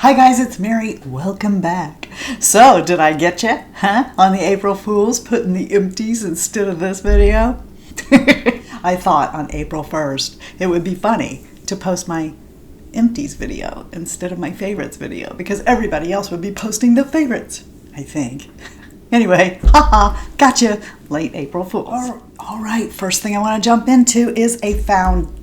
Hi guys, it's Mary. Welcome back. So, did I get you? Huh? On the April Fools, putting the empties instead of this video? I thought on April 1st it would be funny to post my empties video instead of my favorites video because everybody else would be posting the favorites, I think. Anyway, haha, gotcha. Late April Fools. All right, first thing I want to jump into is a foundation.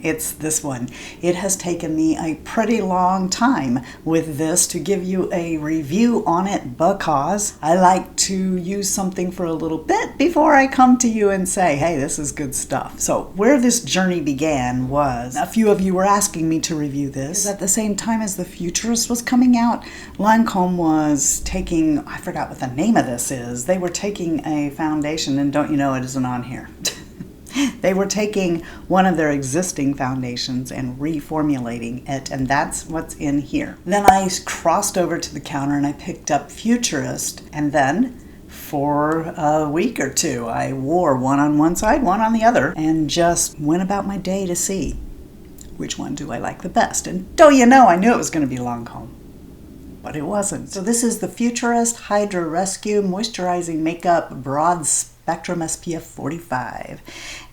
It's this one. It has taken me a pretty long time with this to give you a review on it because I like to use something for a little bit before I come to you and say, hey, this is good stuff. So where this journey began was a few of you were asking me to review this. At the same time as the Futurist was coming out, Lancome was taking, I forgot what the name of this is. They were taking a foundation, and don't you know it isn't on here. They were taking one of their existing foundations and reformulating it, and that's what's in here. Then I crossed over to the counter and I picked up Futurist, and then for a week or two I wore one on one side, one on the other, and just went about my day to see which one do I like the best. And don't you know, I knew it was going to be Lancome, but it wasn't. So this is the Futurist Hydra Rescue Moisturizing Makeup Broad Spectrum SPF 45,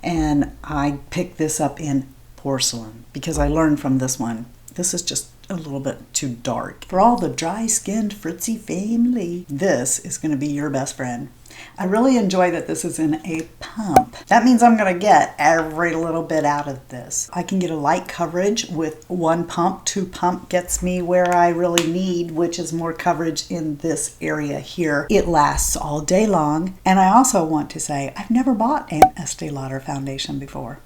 and I picked this up in Porcelain because I learned from this one this is just a little bit too dark for all the dry-skinned Fritzy family. This is going to be your best friend. I really enjoy that this is in a pump. That means I'm going to get every little bit out of this. I can get a light coverage with one pump. Two pump gets me where I really need, which is more coverage in this area here. It lasts all day long. And I also want to say I've never bought an Estee Lauder foundation before.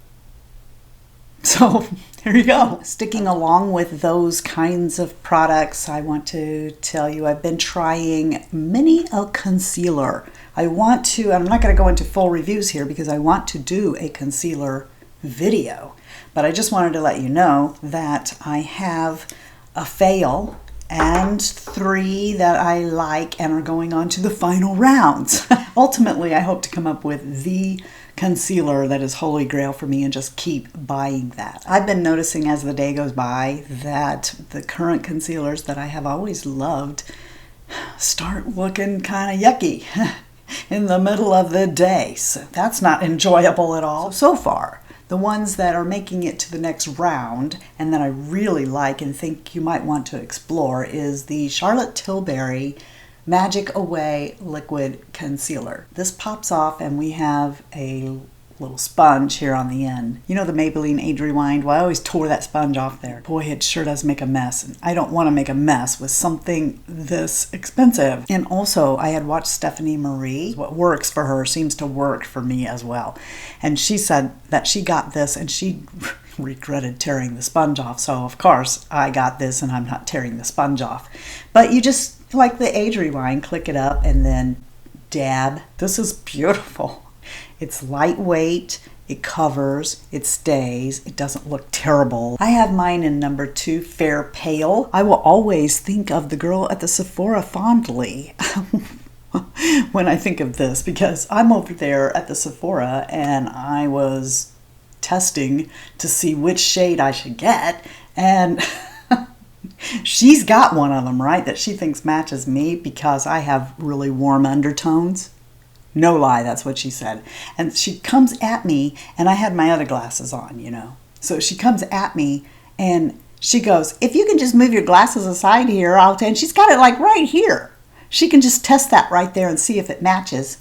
So there you go. Sticking along with those kinds of products, I want to tell you I've been trying e.l.f. concealer. I want to, I'm not going to go into full reviews here because I want to do a concealer video, but I just wanted to let you know that I have a fail and 3 that I like and are going on to the final rounds. Ultimately, I hope to come up with the concealer that is holy grail for me and just keep buying that. I've been noticing as the day goes by that the current concealers that I have always loved start looking kind of yucky in the middle of the day. So that's not enjoyable at all. So far, the ones that are making it to the next round and that I really like and think you might want to explore is the Charlotte Tilbury Magic Away Liquid Concealer. This pops off and we have a little sponge here on the end. You know the Maybelline Age Rewind? Well, I always tore that sponge off there. Boy, it sure does make a mess. And I don't want to make a mess with something this expensive. And also, I had watched Stephanie Marie. What works for her seems to work for me as well. And she said that she got this and she regretted tearing the sponge off. So, of course, I got this and I'm not tearing the sponge off. But you just, like the Age Rewind, click it up and then dab. This is beautiful. It's lightweight, it covers, it stays, it doesn't look terrible. I have mine in number 2, Fair Pale. I will always think of the girl at the Sephora fondly when I think of this because I'm over there at the Sephora and I was testing to see which shade I should get, and she's got one of them, right, that she thinks matches me because I have really warm undertones. No lie, that's what she said. And she comes at me, and I had my other glasses on, you know. So she comes at me, and she goes, if you can just move your glasses aside here, I'll tell you. And she's got it like right here. She can just test that right there and see if it matches.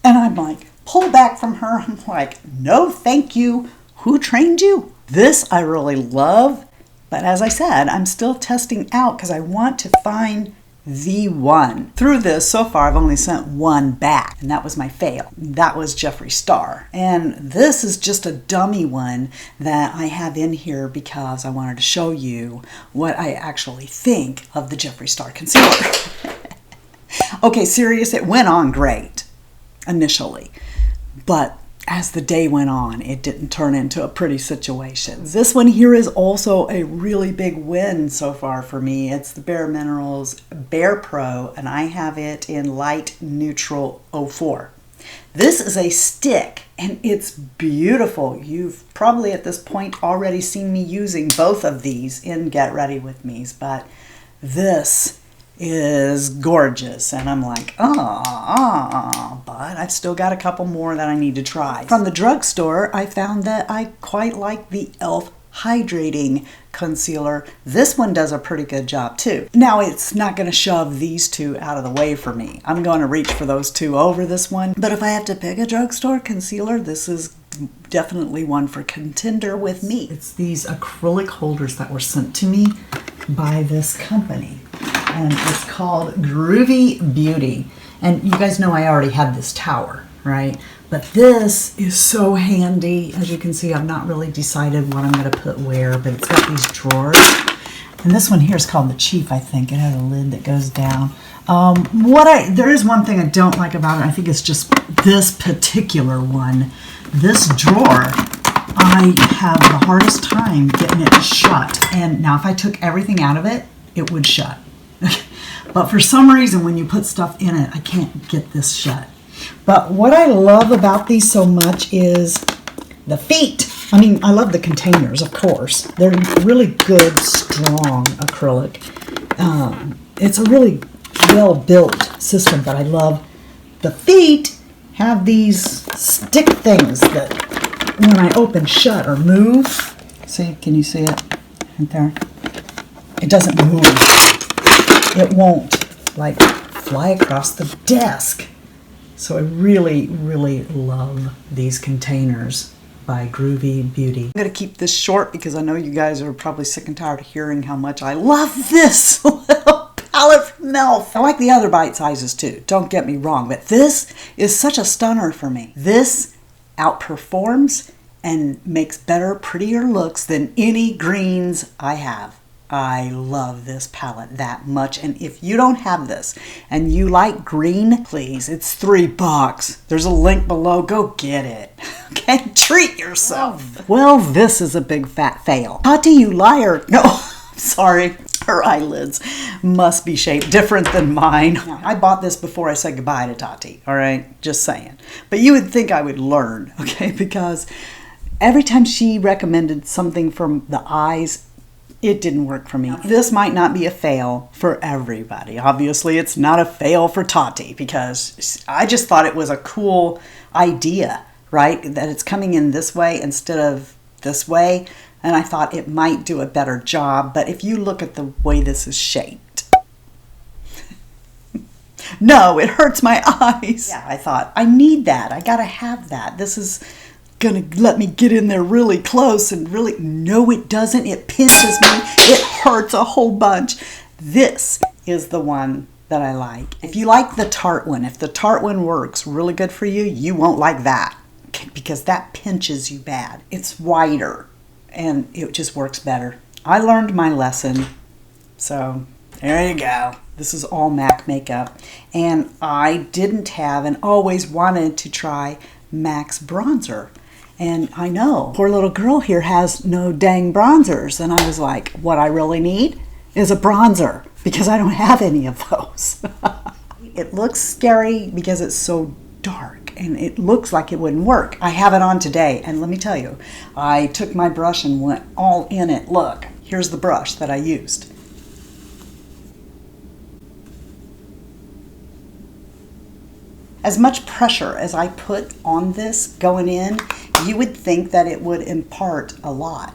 And I'm like, pull back from her. I'm like, no, thank you. Who trained you? This I really love. But as I said, I'm still testing out because I want to find the one. Through this, so far, I've only sent one back, and that was my fail. That was Jeffree Star. And this is just a dummy one that I have in here because I wanted to show you what I actually think of the Jeffree Star concealer. Okay, serious, it went on great initially, but as the day went on, it didn't turn into a pretty situation. This one here is also a really big win so far for me. It's the bareMinerals BarePro, and I have it in Light Neutral 04. This is a stick and it's beautiful. You've probably at this point already seen me using both of these in Get Ready With Me's, but this is gorgeous, and I'm like, but I've still got a couple more that I need to try. From the drugstore, I found that I quite like the e.l.f. Hydrating Concealer. This one does a pretty good job too. Now, it's not going to shove these two out of the way for me. I'm going to reach for those two over this one, but if I have to pick a drugstore concealer, this is definitely one for contender with me. It's these acrylic holders that were sent to me by this company, and it's called Groovi Beauty. And you guys know I already had this tower, right? But this is so handy. As you can see, I've not really decided what I'm going to put where, but it's got these drawers. And this one here is called the Chief, I think. It has a lid that goes down. There is one thing I don't like about it. I think it's just this particular one. This drawer, I have the hardest time getting it shut. And now if I took everything out of it, it would shut. But for some reason, when you put stuff in it, I can't get this shut. But what I love about these so much is the feet. I mean, I love the containers, of course. They're really good, strong acrylic. It's a really well-built system, but I love the feet have these stick things that when I open shut or move, see, can you see it right there? It doesn't move. It won't like fly across the desk. So I really, really love these containers by Groovi Beauty. I'm going to keep this short because I know you guys are probably sick and tired of hearing how much I love this little palette from e.l.f. I like the other bite sizes too, don't get me wrong, but this is such a stunner for me. This outperforms and makes better, prettier looks than any greens I have. I love this palette that much, and if you don't have this and you like green, please, it's $3. There's a link below. Go get it. Okay, treat yourself. Well, this is a big fat fail. Tati, you liar. No, sorry. Her eyelids must be shaped different than mine. I bought this before I said goodbye to Tati, all right? Just saying. But you would think I would learn, okay? Because every time she recommended something from the eyes, it didn't work for me. This might not be a fail for everybody. Obviously, it's not a fail for Tati because I just thought it was a cool idea, right? That it's coming in this way instead of this way. And I thought it might do a better job. But if you look at the way this is shaped, no, it hurts my eyes. Yeah, I thought, I need that. I gotta have that. This is gonna let me get in there really close and really, no it doesn't. It pinches me. It hurts a whole bunch. This is the one that I like. If you like the Tarte one, if the Tarte one works really good for you, you won't like that because that pinches you bad. It's wider and it just works better. I learned my lesson. So there you go. This is all MAC makeup. And I didn't have and always wanted to try MAC's bronzer. And I know, poor little girl here has no dang bronzers. And I was like, what I really need is a bronzer because I don't have any of those. It looks scary because it's so dark and it looks like it wouldn't work. I have it on today and let me tell you, I took my brush and went all in it. Look, here's the brush that I used. As much pressure as I put on this going in, you would think that it would impart a lot.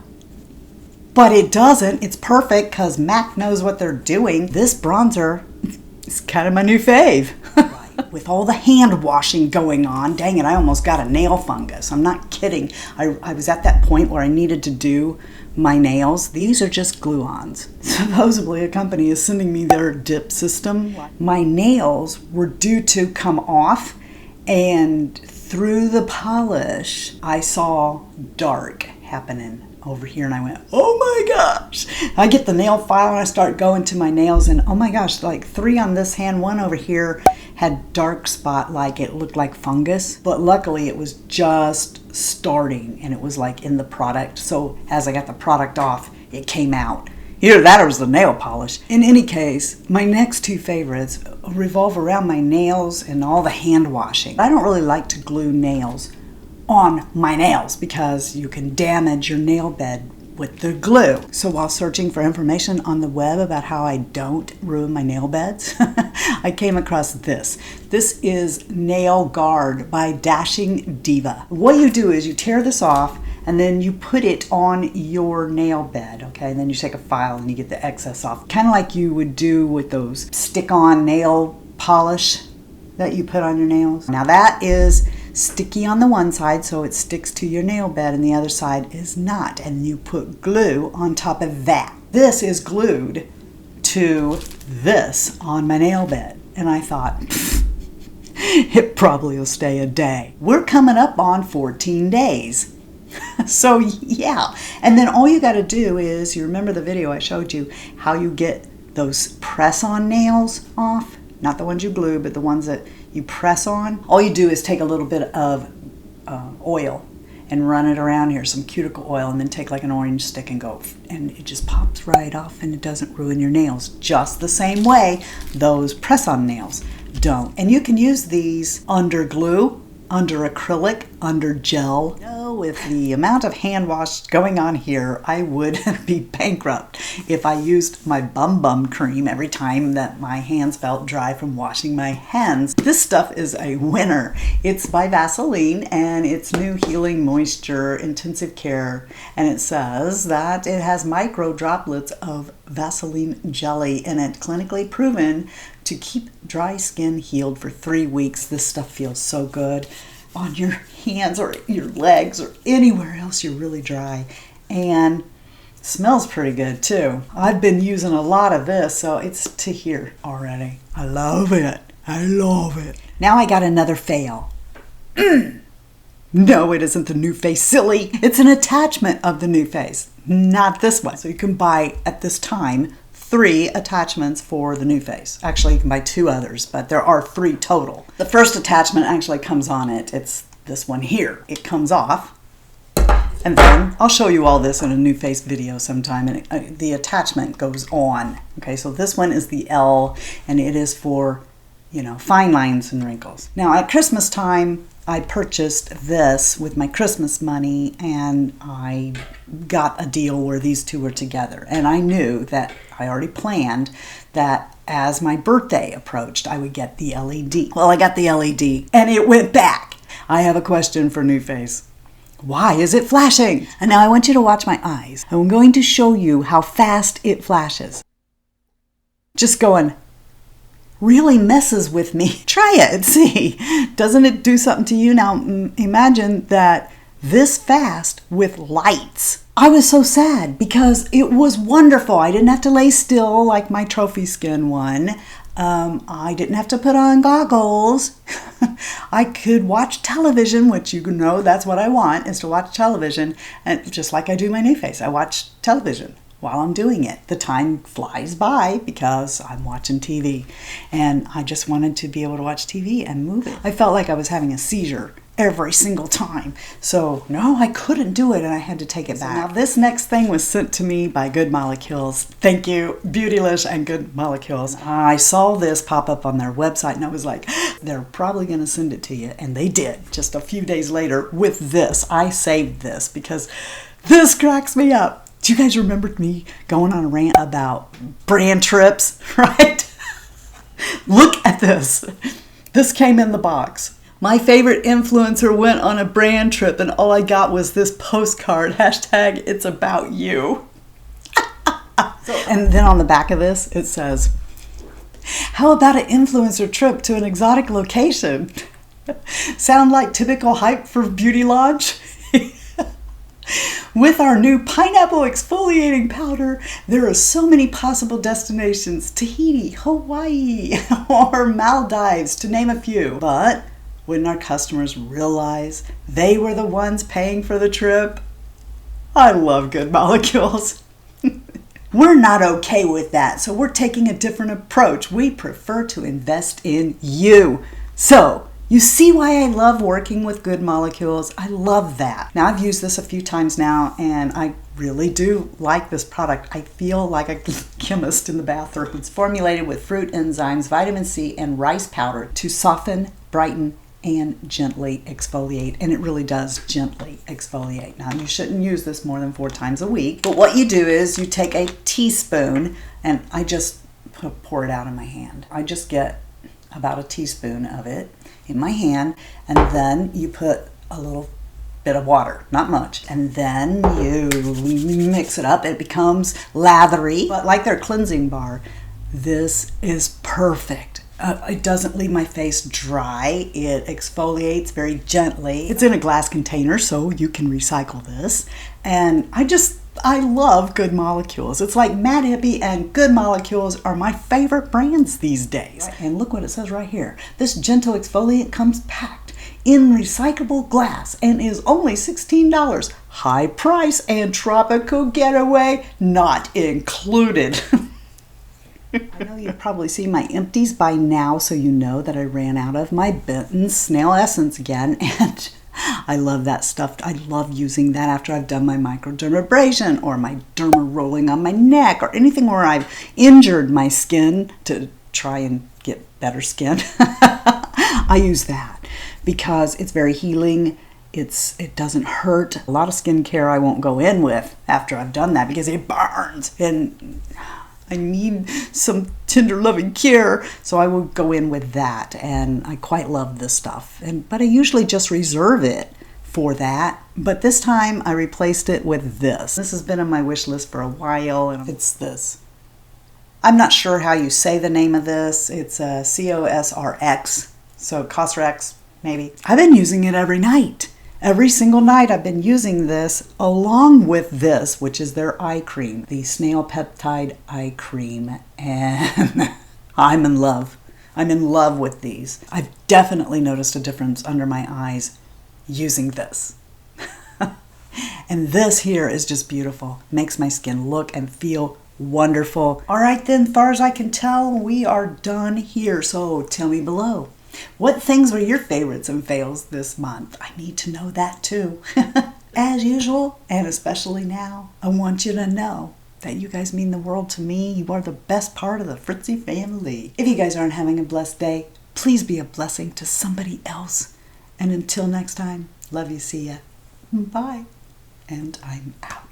But it doesn't. It's perfect because MAC knows what they're doing. This bronzer is kind of my new fave. With all the hand washing going on, dang it, I almost got a nail fungus. I'm not kidding. I was at that point where I needed to do my nails. These are just glue-ons. Supposedly a company is sending me their dip system. My nails were due to come off, and through the polish I saw dark happening over here, and I went, oh my gosh. I get the nail file and I start going to my nails, and oh my gosh, like 3 on this hand, 1 over here had dark spot, like it looked like fungus, but luckily it was just starting and it was like in the product. So as I got the product off, it came out. Either that or it was the nail polish. In any case, my next 2 favorites revolve around my nails and all the hand washing. I don't really like to glue nails on my nails because you can damage your nail bed with the glue. So while searching for information on the web about how I don't ruin my nail beds, I came across this. This is Nail Guard by Dashing Diva. What you do is you tear this off and then you put it on your nail bed, okay? And then you take a file and you get the excess off. Kind of like you would do with those stick-on nail polish that you put on your nails. Now that is sticky on the one side, so it sticks to your nail bed, and the other side is not. And you put glue on top of that. This is glued to this on my nail bed. And I thought, it probably will stay a day. We're coming up on 14 days. So yeah. And then all you got to do is, you remember the video I showed you how you get those press-on nails off? Not the ones you glue, but the ones that you press on. All you do is take a little bit of oil and run it around here, some cuticle oil, and then take like an orange stick and go, and it just pops right off and it doesn't ruin your nails. Just the same way those press-on nails don't. And you can use these under glue, under acrylic, under gel. With the amount of hand wash going on here, I would be bankrupt if I used my bum cream every time that my hands felt dry from washing my hands. This stuff is a winner. It's by Vaseline and it's New Healing Moisture Intensive Care, and it says that it has micro droplets of Vaseline jelly in it, clinically proven to keep dry skin healed for 3 weeks. This stuff feels so good on your hands or your legs or anywhere else you're really dry, and smells pretty good too. I've been using a lot of this, so it's to here already. I love it. I love it. Now I got another fail. No, it isn't the New Face, silly. It's an attachment of the New Face, not this one. So you can buy at this time 3 attachments for the New Face. Actually, you can buy 2 others, but there are 3 total. The first attachment actually comes on it. It's this one here. It comes off, and then I'll show you all this in a New Face video sometime, and the attachment goes on. Okay, so this one is the e.l.f, and it is for, you know, fine lines and wrinkles. Now, at Christmas time, I purchased this with my Christmas money, and I got a deal where these 2 were together. And I knew that I already planned that as my birthday approached, I would get the LED. Well, I got the LED and it went back. I have a question for New Face. Why is it flashing? And now I want you to watch my eyes. I'm going to show you how fast it flashes. Just going, really messes with me. Try it, see. Doesn't it do something to you? Now imagine that this fast with lights. I was so sad because it was wonderful. I didn't have to lay still like my trophy skin one. I didn't have to put on goggles. I could watch television, which you know that's what I want, is to watch television. And just like I do my New Face, I watch television while I'm doing it. The time flies by because I'm watching TV, and I just wanted to be able to watch TV and move it. I felt like I was having a seizure every single time. So no, I couldn't do it, and I had to take it back. Now this next thing was sent to me by Good Molecules. Thank you, Beautylish and Good Molecules. I saw this pop up on their website and I was like, they're probably gonna send it to you, and they did. Just a few days later with this. I saved this because this cracks me up. Do you guys remember me going on a rant about brand trips, right? Look at this. This came in the box. My favorite influencer went on a brand trip and all I got was this postcard, hashtag it's about you. And then on the back of this, it says, how about an influencer trip to an exotic location? Sound like typical hype for beauty launch? With our new pineapple exfoliating powder, there are so many possible destinations. Tahiti, Hawaii, or Maldives, to name a few. But wouldn't our customers realize they were the ones paying for the trip? I love Good Molecules. We're not okay with that, so we're taking a different approach. We prefer to invest in you. So, you see why I love working with Good Molecules? I love that. Now, I've used this a few times now, and I really do like this product. I feel like a chemist in the bathroom. It's formulated with fruit enzymes, vitamin C, and rice powder to soften, brighten, and gently exfoliate. And it really does gently exfoliate. Now, you shouldn't use this more than 4 times a week. But what you do is you take a teaspoon, and I just pour it out in my hand. I just get about a teaspoon of it in my hand, and then you put a little bit of water, not much, and then you mix it up. It becomes lathery, but like their cleansing bar, this is perfect. It doesn't leave my face dry. It exfoliates very gently. It's in a glass container, so you can recycle this. And I love Good Molecules. It's like Mad Hippie and Good Molecules are my favorite brands these days. And look what it says right here. This gentle exfoliant comes packed in recyclable glass and is only $16. High price and tropical getaway not included. I know you've probably seen my empties by now, so you know that I ran out of my Benton's Snail Essence again, and I love that stuff. I love using that after I've done my microdermabrasion or my derma rolling on my neck or anything where I've injured my skin to try and get better skin. I use that because it's very healing. It doesn't hurt. A lot of skincare I won't go in with after I've done that because it burns and I need some tender loving care, so I will go in with that, and I quite love this stuff. But I usually just reserve it for that, but this time I replaced it with this. This has been on my wish list for a while, and it's this. I'm not sure how you say the name of this. It's a COSRX, so CosRx maybe. I've been using it every night. Every single night I've been using this along with this, which is their eye cream, the Snail Peptide Eye Cream, and I'm in love. I'm in love with these. I've definitely noticed a difference under my eyes using this. And this here is just beautiful. Makes my skin look and feel wonderful. All right then, as far as I can tell, we are done here, so tell me below. What things were your favorites and fails this month? I need to know that too. As usual, and especially now, I want you to know that you guys mean the world to me. You are the best part of the Fritzy family. If you guys aren't having a blessed day, please be a blessing to somebody else. And until next time, love you, see ya. Bye. And I'm out.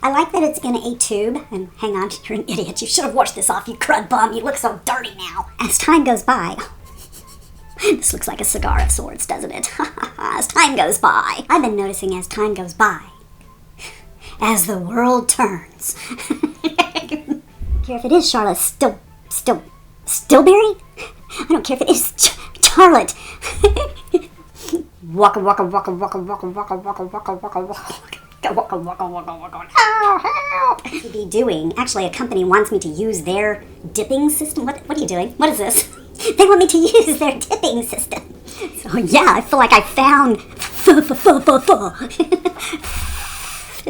I like that it's in a tube, and hang on, you're an idiot. You should have washed this off, you crud bum. You look so dirty now. As time goes by, this looks like a cigar of sorts, doesn't it? As time goes by. I've been noticing as time goes by, as the world turns. I don't care if it is Charlotte Stillberry? I don't care if it is Charlotte. Waka waka waka waka waka waka waka waka waka waka. Help! To be doing. Actually, a company wants me to use their dipping system. What are you doing? What is this? They want me to use their dipping system. So yeah, I feel like I found. Do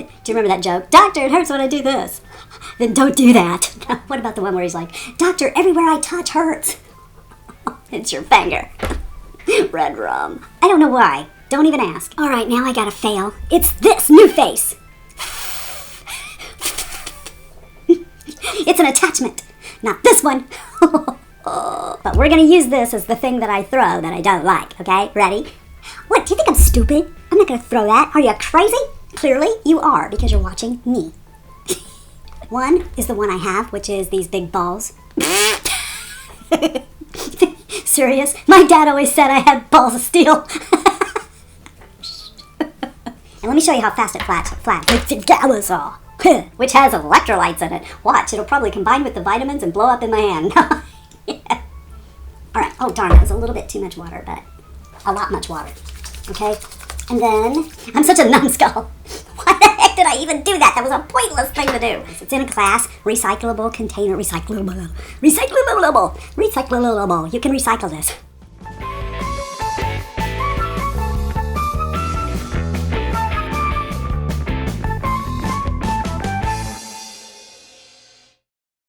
you remember that joke? Doctor, it hurts when I do this. Then don't do that. What about the one where he's like, Doctor, everywhere I touch hurts. It's your finger. Red rum. I don't know why. Don't even ask. All right, now I gotta fail. It's this new face. It's an attachment, not this one. But we're gonna use this as the thing that I throw that I don't like, okay? Ready? What, do you think I'm stupid? I'm not gonna throw that. Are you crazy? Clearly, you are, because you're watching me. One is the one I have, which is these big balls. Serious? My dad always said I had balls of steel. And let me show you how fast it flats. Like the Galasol, which has electrolytes in it. Watch, it'll probably combine with the vitamins and blow up in my hand. Yeah. All right. Oh, darn, that was a little bit too much water, but a lot much water. Okay? And then, I'm such a numbskull. Why the heck did I even do that? That was a pointless thing to do. It's in a glass, recyclable container. Recyclable. You can recycle this.